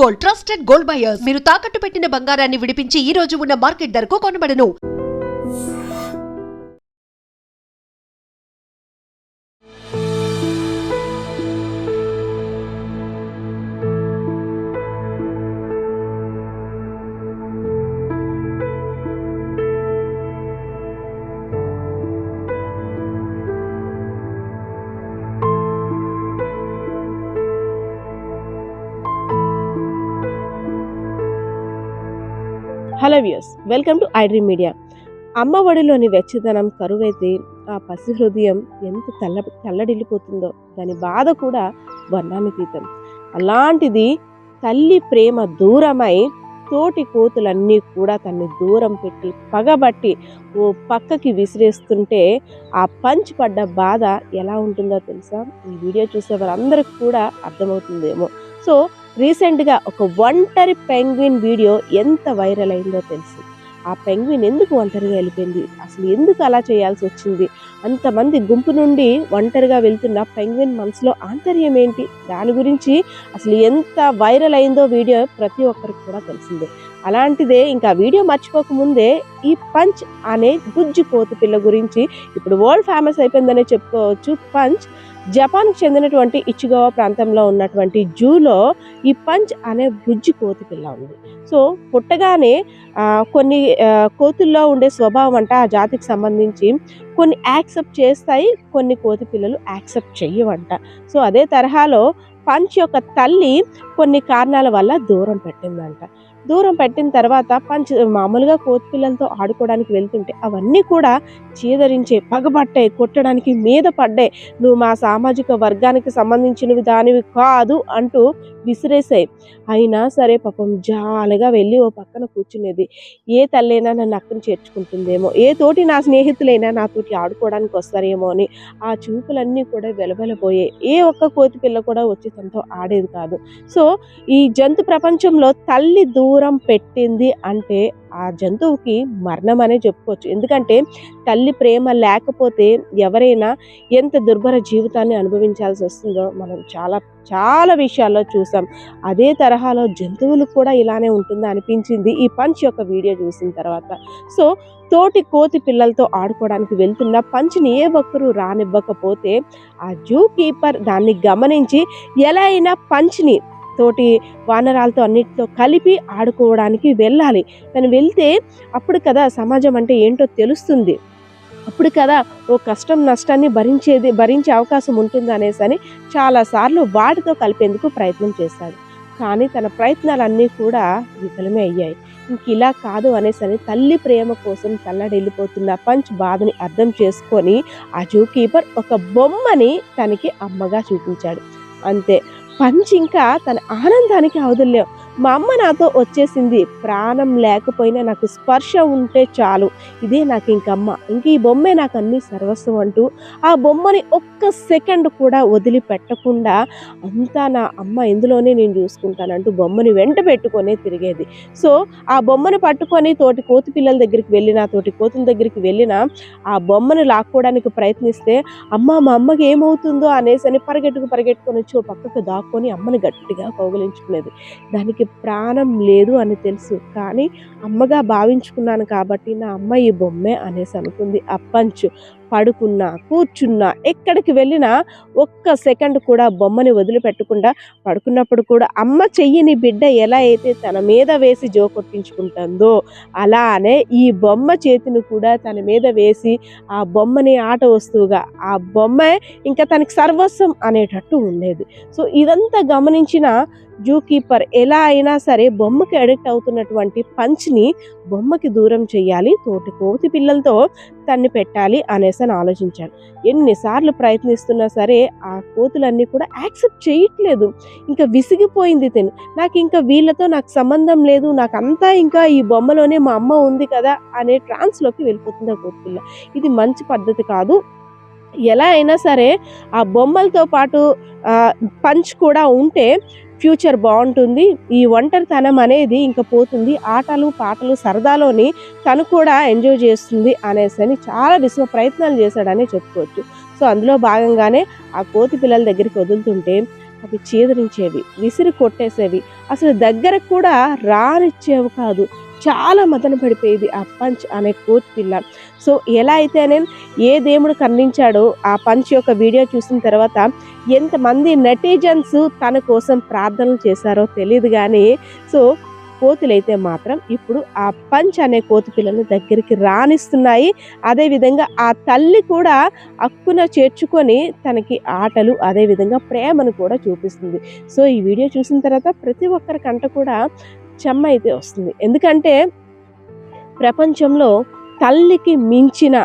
Gold, trusted gold buyers. మీరు తాకట్టు పెట్టిన బంగారాన్ని విడిపించి ఈ రోజు ఉన్న మార్కెట్ ధరకు కొనబడను. Hello views, welcome to iDream media. అమ్మ ఒడిలోని వెచ్చదనం కరువైతే ఆ పసి హృదయం ఎంత తల్లడిల్లిపోతుందో దాని బాధ కూడా వర్ణానితీతం. అలాంటిది తల్లి ప్రేమ దూరమై తోటి కోతులన్నీ కూడా తన్ని దూరం పెట్టి పగబట్టి ఓ పక్కకి విసిరేస్తుంటే ఆ పంచ్ పడ్డ బాధ ఎలా ఉంటుందో తెలుసా? ఈ వీడియో చూసే వారందరికి కూడా అర్థమవుతుందేమో. సో రీసెంట్గా ఒక ఒంటరి పెంగ్విన్ వీడియో ఎంత వైరల్ అయిందో తెలుసు. ఆ పెంగ్విన్ ఎందుకు ఒంటరిగా వెళ్ళిపోయింది, అసలు ఎందుకు అలా చేయాల్సి వచ్చింది, అంతమంది గుంపు నుండి ఒంటరిగా వెళ్తున్న పెంగ్విన్ మనసులో ఆంతర్యం ఏంటి, దాని గురించి అసలు ఎంత వైరల్ అయిందో వీడియో ప్రతి ఒక్కరికి కూడా తెలిసిందే. అలాంటిదే ఇంకా వీడియో మర్చిపోకముందే ఈ పంచ్ అనే గుజ్జు కోతి పిల్ల గురించి ఇప్పుడు వరల్డ్ ఫేమస్ అయిపోయిందనే చెప్పుకోవచ్చు. పంచ్ జపాన్కి చెందినటువంటి ఇచిగావా ప్రాంతంలో ఉన్నటువంటి జూలో ఈ పంచ్ అనే బుజ్జి కోతి పిల్ల ఉంది. సో పుట్టగానే కొన్ని కోతుల్లో ఉండే స్వభావం అంట ఆ జాతికి సంబంధించి కొన్ని యాక్సెప్ట్ చేస్తాయి, కొన్ని కోతి పిల్లలు యాక్సెప్ట్ చెయ్యవంట. సో అదే తరహాలో పంచ్ యొక్క తల్లి కొన్ని కారణాల వల్ల దూరం పెట్టిందంట. దూరం పెట్టిన తర్వాత పంచ్ మామూలుగా కోతి పిల్లలతో ఆడుకోవడానికి వెళ్తుంటే అవన్నీ కూడా చీదరించే, పగబట్టాయి, కొట్టడానికి మీద పడ్డాయి. నువ్వు మా సామాజిక వర్గానికి సంబంధించినవి దానివి కాదు అంటూ విసిరేసాయి. అయినా సరే పాపం జాలిగా వెళ్ళి ఓ పక్కన కూర్చునేది. ఏ తల్లైనా నన్ను అక్కని చేర్చుకుంటుందేమో, ఏ తోటి నా స్నేహితులైనా నాతోటి ఆడుకోవడానికి వస్తారేమో అని ఆ చూపులన్నీ కూడా వెలవెలబోయాయి. ఏ ఒక్క కోతి పిల్ల కూడా వచ్చి తనతో ఆడేది కాదు. సో ఈ జంతు ప్రపంచంలో తల్లి దూరం పెట్టింది అంటే ఆ జంతువుకి మరణం అనే చెప్పుకోవచ్చు. ఎందుకంటే తల్లి ప్రేమ లేకపోతే ఎవరైనా ఎంత దుర్భర జీవితాన్ని అనుభవించాల్సి వస్తుందో మనం చాలా చాలా విషయాల్లో చూసాం. అదే తరహాలో జంతువులు కూడా ఇలానే ఉంటుందా అనిపించింది ఈ పంచ్ యొక్క వీడియో చూసిన తర్వాత. సో తోటి కోతి పిల్లలతో ఆడుకోవడానికి వెళ్తున్న పంచ్ని ఏ ఒక్కరూ రానివ్వకపోతే ఆ జూ కీపర్ దాన్ని గమనించి ఎలా అయినా పంచ్ని తోటి వానరాలతో అన్నిటితో కలిపి ఆడుకోవడానికి వెళ్ళాలి. తను వెళ్తే అప్పుడు కదా సమాజం అంటే ఏంటో తెలుస్తుంది, అప్పుడు కదా ఓ కష్టం నష్టాన్ని భరించే అవకాశం ఉంటుంది అనేసి చాలాసార్లు వాటితో కలిపేందుకు ప్రయత్నం చేశాడు. కానీ తన ప్రయత్నాలన్నీ కూడా విఫలమే అయ్యాయి. ఇంక ఇలా కాదు అనేసి తల్లి ప్రేమ కోసం తల్లడిల్లిపోతున్న పంచ్ బాధని అర్థం చేసుకొని ఆ జూ కీపర్ ఒక బొమ్మని తనకి అమ్మగా చూపించాడు. అంతే, పంచ్ ఇంకా తన ఆనందానికి అవధుల్లేవు. మా అమ్మ నాతో వచ్చేసింది, ప్రాణం లేకపోయినా నాకు స్పర్శ ఉంటే చాలు, ఇదే నాకు ఇంకమ్మ, ఇంక ఈ బొమ్మే నాకు అన్ని సర్వస్వం అంటూ ఆ బొమ్మని ఒక్క సెకండ్ కూడా వదిలిపెట్టకుండా అంతా నా అమ్మ ఇందులోనే నేను చూసుకుంటానంటూ బొమ్మని వెంట పెట్టుకొని తిరిగేది. సో ఆ బొమ్మను పట్టుకొని తోటి కోతి పిల్లల దగ్గరికి వెళ్ళినా, తోటి కోతుల దగ్గరికి వెళ్ళినా ఆ బొమ్మను లాక్కోవడానికి ప్రయత్నిస్తే అమ్మ మా అమ్మకి ఏమవుతుందో అనేసి పరిగెట్టుకొని వచ్చి ఓ పక్కకు దాక్కొని అమ్మని గట్టిగా కౌగిలించుకునేది. దానికి ప్రాణం లేదు అని తెలుసు, కానీ అమ్మగా భావించుకున్నాను కాబట్టి నా అమ్మ ఈ బొమ్మే అనేసి అనుకుంది. ఆ పంచ్ పడుకున్నా, కూర్చున్నా, ఎక్కడికి వెళ్ళినా ఒక్క సెకండ్ కూడా బొమ్మని వదిలిపెట్టకుండా పడుకున్నప్పుడు కూడా అమ్మ చెయ్యిని బిడ్డ ఎలా అయితే తన మీద వేసి జో కొట్టించుకుంటుందో అలానే ఈ బొమ్మ చేతిని కూడా తన మీద వేసి ఆ బొమ్మని ఆట వస్తువుగా ఆ బొమ్మ ఇంకా తనకి సర్వస్వం అనేటట్టు ఉండేది. సో ఇదంతా గమనించిన జూ కీపర్ ఎలా అయినా సరే బొమ్మకి అడిక్ట్ అవుతున్నటువంటి పంచ్ని బొమ్మకి దూరం చేయాలి, తోటి కోతి పిల్లలతో తన్ని పెట్టాలి అనేసి ఆలోచించాడు. ఎన్నిసార్లు ప్రయత్నిస్తున్నా సరే ఆ కోతులన్నీ కూడా యాక్సెప్ట్ చేయట్లేదు. ఇంకా విసిగిపోయింది తను. నాకు ఇంకా వీళ్ళతో నాకు సంబంధం లేదు, నాకంతా ఇంకా ఈ బొమ్మలోనే మా అమ్మ ఉంది కదా అనే ట్రాన్స్లోకి వెళ్ళిపోతుంది ఆ కోతి పిల్ల. ఇది మంచి పద్ధతి కాదు. ఎలా అయినా సరే ఆ బొమ్మలతో పాటు పంచ్ కూడా ఉంటే ఫ్యూచర్ బాగుంటుంది, ఈ ఒంటరితనం అనేది ఇంకా పోతుంది, ఆటలు పాటలు సరదాలోని తను కూడా ఎంజాయ్ చేస్తుంది అనేసి చాలా విశ్వ ప్రయత్నాలు చేశాడని చెప్పుకోవచ్చు. సో అందులో భాగంగానే ఆ కోతి పిల్లల దగ్గరికి వదులుతుంటే అవి చీదరించేవి, విసిరి కొట్టేసేవి, అసలు దగ్గర కూడా రానిచ్చేవి కాదు. చాలా మదన పడిపోయేది ఆ పంచ్ అనే కోతి పిల్ల. సో ఎలా అయితేనే ఏ దేవుడు కరుణించాడో ఆ పంచ్ యొక్క వీడియో చూసిన తర్వాత ఎంతమంది నెటిజన్స్ తన కోసం ప్రార్థనలు చేశారో తెలియదు కానీ, సో కోతులైతే మాత్రం ఇప్పుడు ఆ పంచ్ అనే కోతి పిల్లని దగ్గరికి రానిస్తున్నాయి. అదేవిధంగా ఆ తల్లి కూడా హక్కున చేర్చుకొని తనకి ఆటలు అదేవిధంగా ప్రేమను కూడా చూపిస్తుంది. సో ఈ వీడియో చూసిన తర్వాత ప్రతి ఒక్కరి కంట కూడా చెమ్మ అయితే వస్తుంది. ఎందుకంటే ప్రపంచంలో తల్లికి మించిన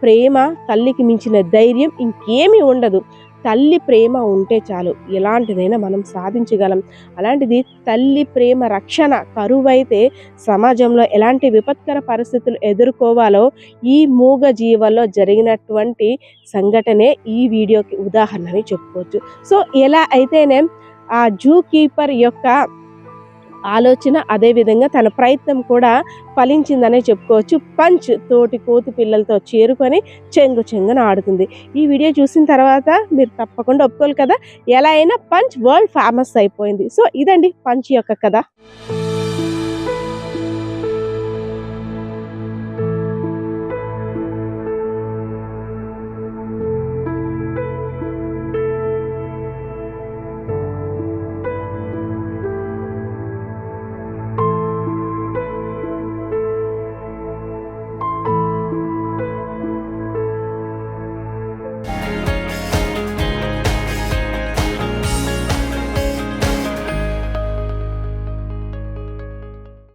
ప్రేమ, తల్లికి మించిన ధైర్యం ఇంకేమీ ఉండదు. తల్లి ప్రేమ ఉంటే చాలు, ఎలాంటిదైనా మనం సాధించగలం. అలాంటిది తల్లి ప్రేమ రక్షణ కరువైతే సమాజంలో ఎలాంటి విపత్కర పరిస్థితులు ఎదుర్కోవాలో ఈ మూగ జీవాల్లో జరిగినటువంటి సంఘటనే ఈ వీడియోకి ఉదాహరణని చెప్పుకోవచ్చు. సో ఎలా అయితేనే ఆ జూ కీపర్ యొక్క ఆలోచన అదేవిధంగా తన ప్రయత్నం కూడా ఫలించిందనే చెప్పుకోవచ్చు. పంచ్ తోటి కోతి పిల్లలతో చేరుకొని చెంగున ఆడుతుంది. ఈ వీడియో చూసిన తర్వాత మీరు తప్పకుండా ఒప్పుకోవాలి కదా, ఎలా అయినా పంచ్ వరల్డ్ ఫేమస్ అయిపోయింది. సో ఇదండి పంచ్ యొక్క కథ.